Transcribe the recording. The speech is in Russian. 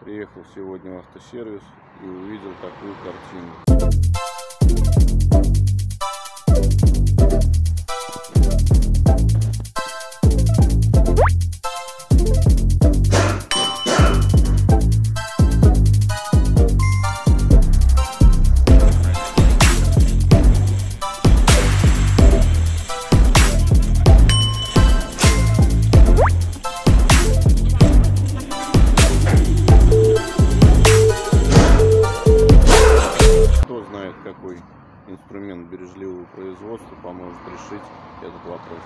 Приехал сегодня в автосервис и увидел такую картину. Кто знает, какой инструмент бережливого производства поможет решить этот вопрос.